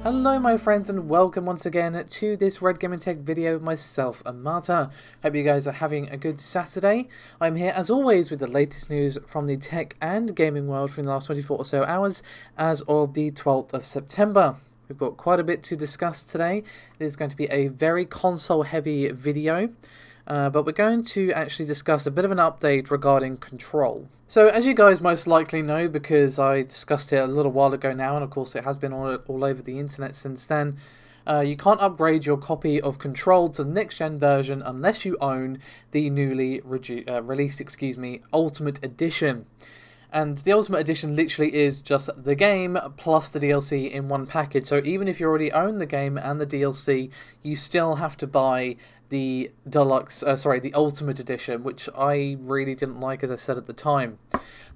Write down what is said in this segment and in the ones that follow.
Hello my friends and welcome once again to this Red Gaming Tech video with myself and Marta. Hope you guys are having a good Saturday. I'm here as always with the latest news from the tech and gaming world from the last 24 or so hours as of the 12th of September. We've got quite a bit to discuss today. It is going to be a very console heavy video. But we're going to actually discuss a bit of an update regarding Control. So as you guys most likely know, because I discussed it a little while ago now, and of course it has been all over the internet since then, you can't upgrade your copy of Control to the next gen version unless you own the newly released Ultimate Edition. And the Ultimate Edition literally is just the game plus the DLC in one package. So even if you already own the game and the DLC, you still have to buy the the Ultimate Edition, which I really didn't like, as I said at the time.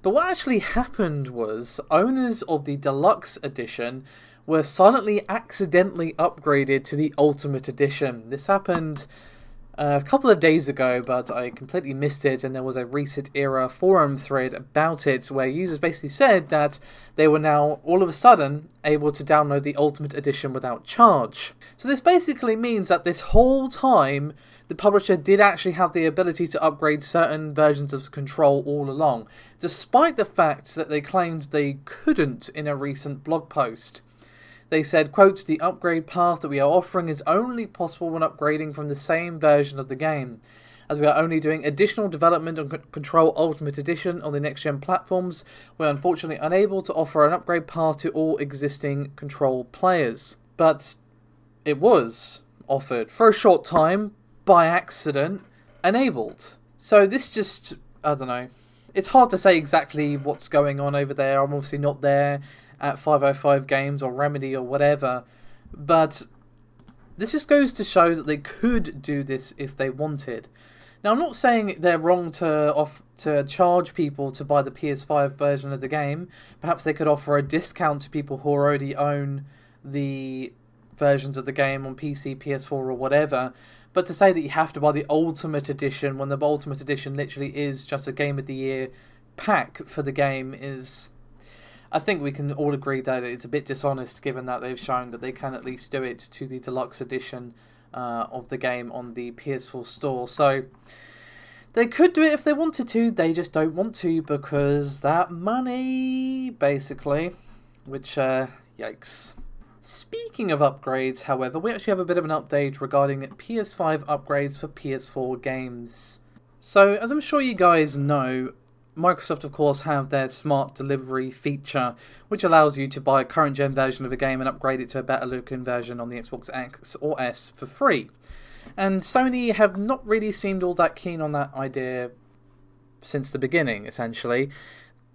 But what actually happened was owners of the Deluxe Edition were silently accidentally upgraded to the Ultimate Edition. This happened a couple of days ago, but I completely missed it, and there was a Reset Era forum thread about it where users basically said that they were now all of a sudden able to download the Ultimate Edition without charge. So this basically means that this whole time the publisher did actually have the ability to upgrade certain versions of Control all along, despite the fact that they claimed they couldn't in a recent blog post. They said, quote, "The upgrade path that we are offering is only possible when upgrading from the same version of the game. As we are only doing additional development on Control Ultimate Edition on the next-gen platforms, we are unfortunately unable to offer an upgrade path to all existing Control players." But it was offered for a short time, by accident, enabled. So this just, I don't know. It's hard to say exactly what's going on over there. I'm obviously not there at 505 Games or Remedy or whatever, but this just goes to show that they could do this if they wanted. Now, I'm not saying they're wrong to charge people to buy the PS5 version of the game. Perhaps they could offer a discount to people who already own the versions of the game on PC, PS4 or whatever. But to say that you have to buy the Ultimate Edition when the Ultimate Edition literally is just a Game of the Year pack for the game is, I think we can all agree that it's a bit dishonest, given that they've shown that they can at least do it to the Deluxe Edition of the game on the PS4 store. So they could do it if they wanted to, they just don't want to because that money, basically, which, yikes. Speaking of upgrades, however, we actually have a bit of an update regarding PS5 upgrades for PS4 games. So, as I'm sure you guys know, Microsoft, of course, have their smart delivery feature, which allows you to buy a current gen version of a game and upgrade it to a better looking version on the Xbox X or S for free. And Sony have not really seemed all that keen on that idea since the beginning, essentially.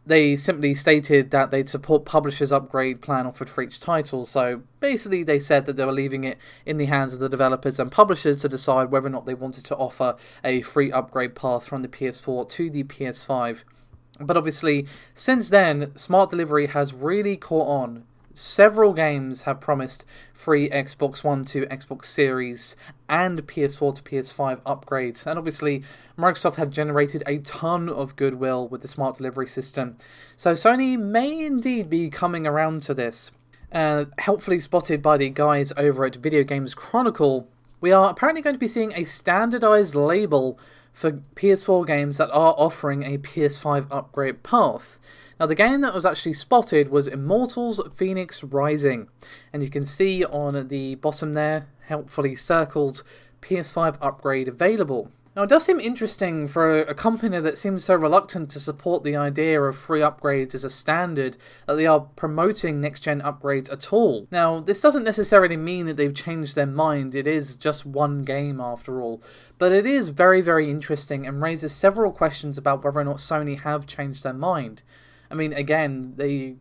They simply stated that they'd support publishers' upgrade plan offered for each title, so basically they said that they were leaving it in the hands of the developers and publishers to decide whether or not they wanted to offer a free upgrade path from the PS4 to the PS5. But obviously, since then, smart delivery has really caught on. Several games have promised free Xbox One to Xbox Series and PS4 to PS5 upgrades. And obviously, Microsoft have generated a ton of goodwill with the smart delivery system. So Sony may indeed be coming around to this. Helpfully spotted by the guys over at Video Games Chronicle, we are apparently going to be seeing a standardized label for PS4 games that are offering a PS5 upgrade path. Now, the game that was actually spotted was Immortals Fenyx Rising, and you can see on the bottom there, helpfully circled, PS5 upgrade available. Now, it does seem interesting for a company that seems so reluctant to support the idea of free upgrades as a standard that they are promoting next-gen upgrades at all. Now, this doesn't necessarily mean that they've changed their mind. It is just one game after all. But it is very, very interesting and raises several questions about whether or not Sony have changed their mind. I mean, again, they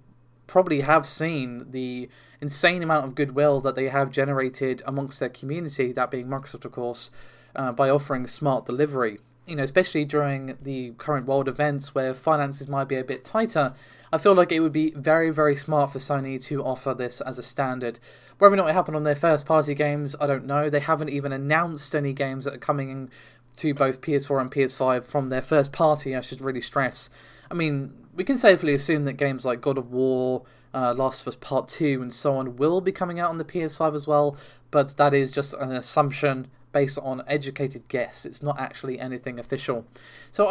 probably have seen the insane amount of goodwill that they have generated amongst their community, that being Microsoft, of course, by offering smart delivery. You know, especially during the current world events where finances might be a bit tighter, I feel like it would be very, very smart for Sony to offer this as a standard. Whether or not it happened on their first-party games, I don't know. They haven't even announced any games that are coming in to both PS4 and PS5 from their first party, I should really stress. I mean, we can safely assume that games like God of War, Last of Us Part 2 and so on will be coming out on the PS5 as well, but that is just an assumption based on educated guess. It's not actually anything official. So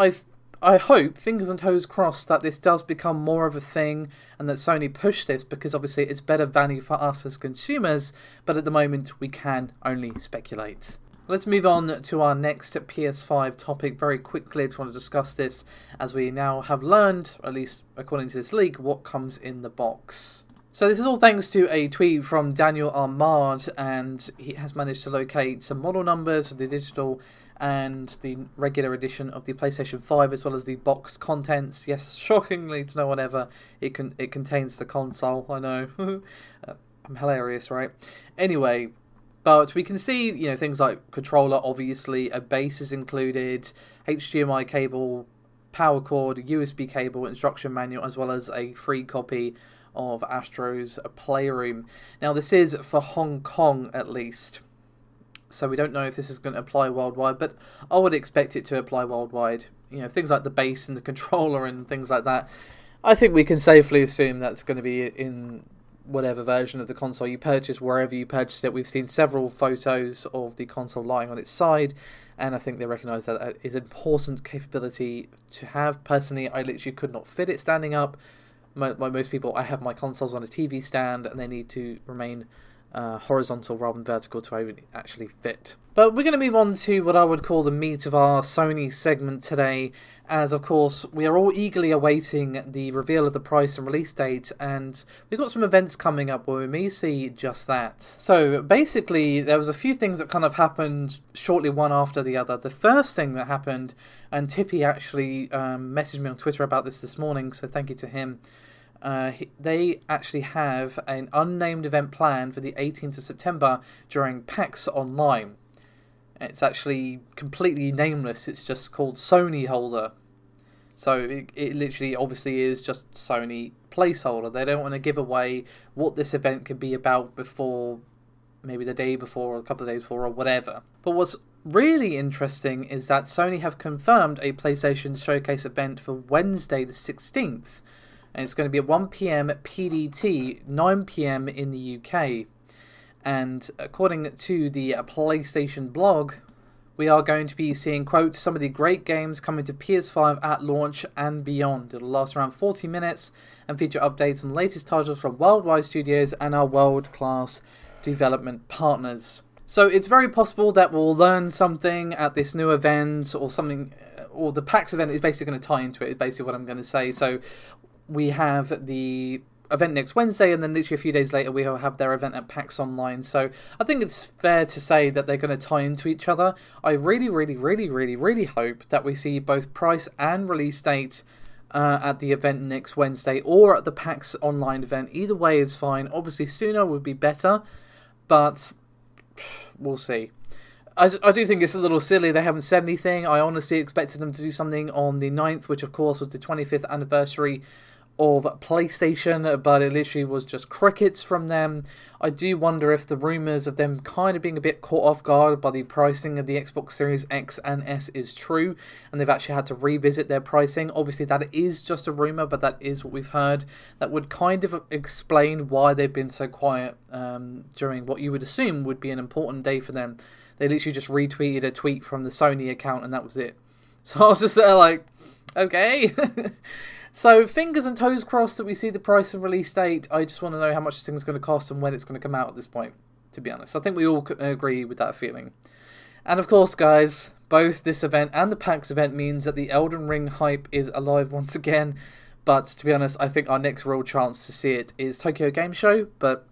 I hope, fingers and toes crossed, that this does become more of a thing and that Sony push this, because obviously it's better value for us as consumers, but at the moment we can only speculate. Let's move on to our next PS5 topic very quickly. I just want to discuss this as we now have learned, at least according to this leak, what comes in the box. So this is all thanks to a tweet from Daniel Armard, and he has managed to locate some model numbers for the digital and the regular edition of the PlayStation 5, as well as the box contents. Yes, shockingly to no one ever, it contains the console. I know. I'm hilarious, right? Anyway, but we can see, you know, things like controller, obviously, a base is included, HDMI cable, power cord, USB cable, instruction manual, as well as a free copy of Astro's Playroom. Now, this is for Hong Kong, at least. So we don't know if this is going to apply worldwide, but I would expect it to apply worldwide. You know, things like the base and the controller and things like that. I think we can safely assume that's going to be in whatever version of the console you purchase, wherever you purchase it. We've seen several photos of the console lying on its side, and I think they recognise that is an important capability to have. Personally, I literally could not fit it standing up. Like most people, I have my consoles on a TV stand, and they need to remain horizontal rather than vertical to actually fit. But we're going to move on to what I would call the meat of our Sony segment today, as of course we are all eagerly awaiting the reveal of the price and release date, and we've got some events coming up where we may see just that. So basically there was a few things that kind of happened shortly one after the other. The first thing that happened, and Tippy actually messaged me on Twitter about this morning, so thank you to him. They actually have an unnamed event planned for the 18th of September during PAX Online. It's actually completely nameless. It's just called Sony Holder. So it literally obviously is just Sony placeholder. They don't want to give away what this event could be about before, maybe the day before or a couple of days before or whatever. But what's really interesting is that Sony have confirmed a PlayStation Showcase event for Wednesday the 16th. And it's going to be at 1 PM PDT, 9 PM in the UK. And according to the PlayStation blog, we are going to be seeing, quote, some of the great games coming to PS5 at launch and beyond. It'll last around 40 minutes and feature updates on the latest titles from worldwide studios and our world-class development partners. So it's very possible that we'll learn something at this new event, or something, or the PAX event is basically going to tie into it, is basically what I'm going to say. So we have the event next Wednesday, and then literally a few days later we will have their event at PAX Online. So I think it's fair to say that they're going to tie into each other. I really hope that we see both price and release date at the event next Wednesday or at the PAX Online event. Either way is fine. Obviously sooner would be better, but we'll see. I do think it's a little silly they haven't said anything. I honestly expected them to do something on the 9th, which of course was the 25th anniversary of PlayStation, but it literally was just crickets from them. I do wonder if the rumours of them kind of being a bit caught off guard by the pricing of the Xbox Series X and S is true, and they've actually had to revisit their pricing. Obviously that is just a rumour, but that is what we've heard. That would kind of explain why they've been so quiet during what you would assume would be an important day for them. They literally just retweeted a tweet from the Sony account and that was it. So I was just there like, okay. So fingers and toes crossed that we see the price and release date. I just want to know how much this thing's going to cost and when it's going to come out at this point, to be honest. I think we all could agree with that feeling. And of course, guys, both this event and the PAX event means that the Elden Ring hype is alive once again. But to be honest, I think our next real chance to see it is Tokyo Game Show, but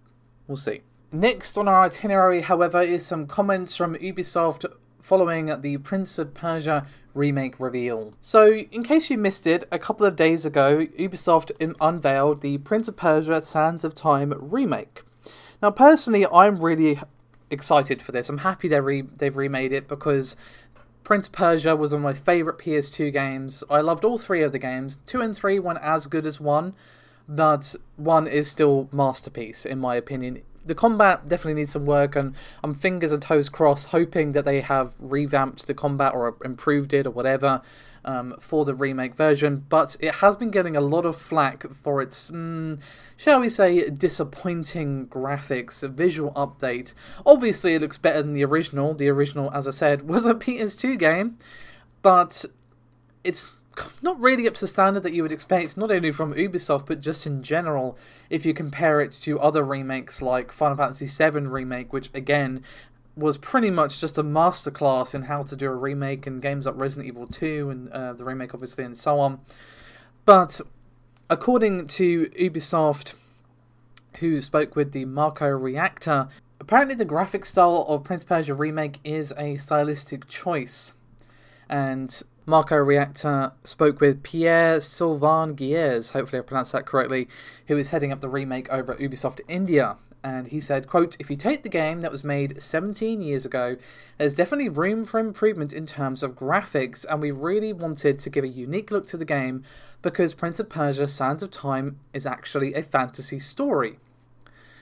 we'll see. Next on our itinerary, however, is some comments from Ubisoft following the Prince of Persia remake reveal. So, in case you missed it, a couple of days ago, Ubisoft unveiled the Prince of Persia Sands of Time remake. Now, personally, I'm really excited for this. I'm happy they've remade it because Prince of Persia was one of my favourite PS2 games. I loved all three of the games. 2 and 3 weren't as good as 1, but 1 is still masterpiece, in my opinion. The combat definitely needs some work, and I'm fingers and toes crossed hoping that they have revamped the combat or improved it or whatever. for the remake version, but it has been getting a lot of flack for its, shall we say, disappointing graphics, visual update. Obviously, it looks better than the original. The original, as I said, was a PS2 game, but it's not really up to the standard that you would expect, not only from Ubisoft, but just in general, if you compare it to other remakes like Final Fantasy VII Remake, which, again, was pretty much just a masterclass in how to do a remake, and games like Resident Evil 2 and the remake, obviously, and so on. But according to Ubisoft, who spoke with the Marco Reactor, apparently the graphic style of Prince of Persia Remake is a stylistic choice. And Marco Reactor spoke with Pierre-Sylvain Guiers, hopefully I pronounced that correctly, who is heading up the remake over at Ubisoft India. And he said, quote, "If you take the game that was made 17 years ago, there's definitely room for improvement in terms of graphics, and we really wanted to give a unique look to the game because Prince of Persia Sands of Time is actually a fantasy story.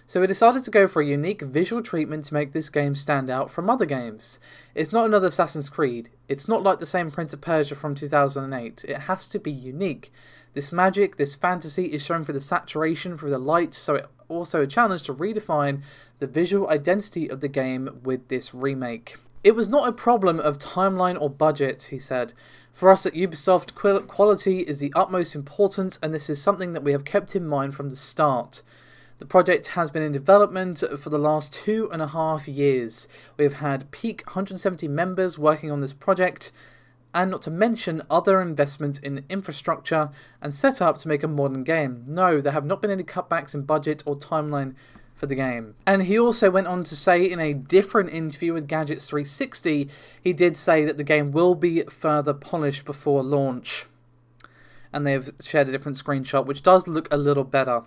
So we decided to go for a unique visual treatment to make this game stand out from other games. It's not another Assassin's Creed. It's not like the same Prince of Persia from 2008. It has to be unique. This magic, this fantasy is shown through the saturation, through the light, so it's also a challenge to redefine the visual identity of the game with this remake. It was not a problem of timeline or budget," he said. "For us at Ubisoft, quality is the utmost importance, and this is something that we have kept in mind from the start. The project has been in development for the last 2.5 years. We have had peak 170 members working on this project, and not to mention other investments in infrastructure and set up to make a modern game. No, there have not been any cutbacks in budget or timeline for the game." And he also went on to say in a different interview with Gadgets 360, he did say that the game will be further polished before launch. And they've shared a different screenshot, which does look a little better.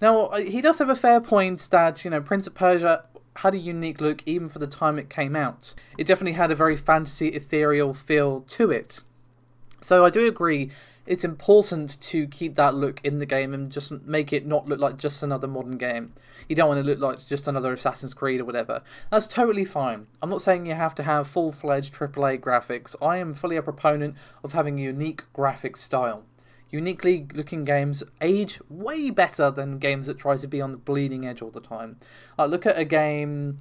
Now, he does have a fair point that, Prince of Persia had a unique look even for the time it came out. It definitely had a very fantasy, ethereal feel to it. So I do agree, it's important to keep that look in the game and just make it not look like just another modern game. You don't want to look like just another Assassin's Creed or whatever. That's totally fine. I'm not saying you have to have full-fledged AAA graphics. I am fully a proponent of having a unique graphic style. Uniquely looking games age way better than games that try to be on the bleeding edge all the time. Look at a game,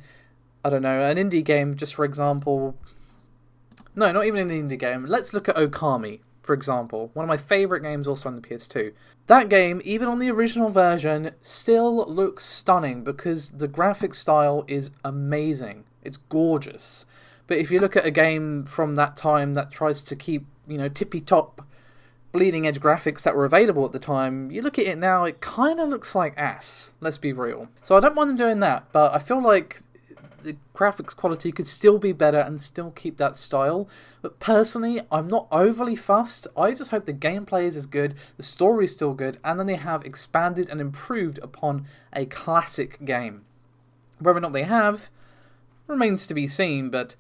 I don't know, an indie game, just for example. No, not even an indie game. Let's look at Okami, for example. One of my favourite games also on the PS2. That game, even on the original version, still looks stunning because the graphic style is amazing. It's gorgeous. But if you look at a game from that time that tries to keep, tippy-top bleeding edge graphics that were available at the time, you look at it now, it kind of looks like ass, let's be real. So I don't mind them doing that, but I feel like the graphics quality could still be better and still keep that style. But personally, I'm not overly fussed. I just hope the gameplay is as good, the story is still good, and then they have expanded and improved upon a classic game. Whether or not they have remains to be seen, but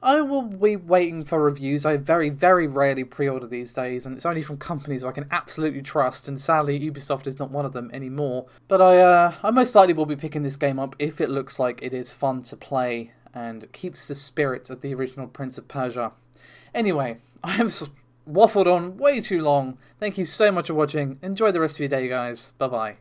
I will be waiting for reviews. I very, very rarely pre-order these days, and it's only from companies I can absolutely trust, and sadly Ubisoft is not one of them anymore. But I most likely will be picking this game up if it looks like it is fun to play and keeps the spirit of the original Prince of Persia. Anyway, I have waffled on way too long. Thank you so much for watching. Enjoy the rest of your day, guys. Bye-bye.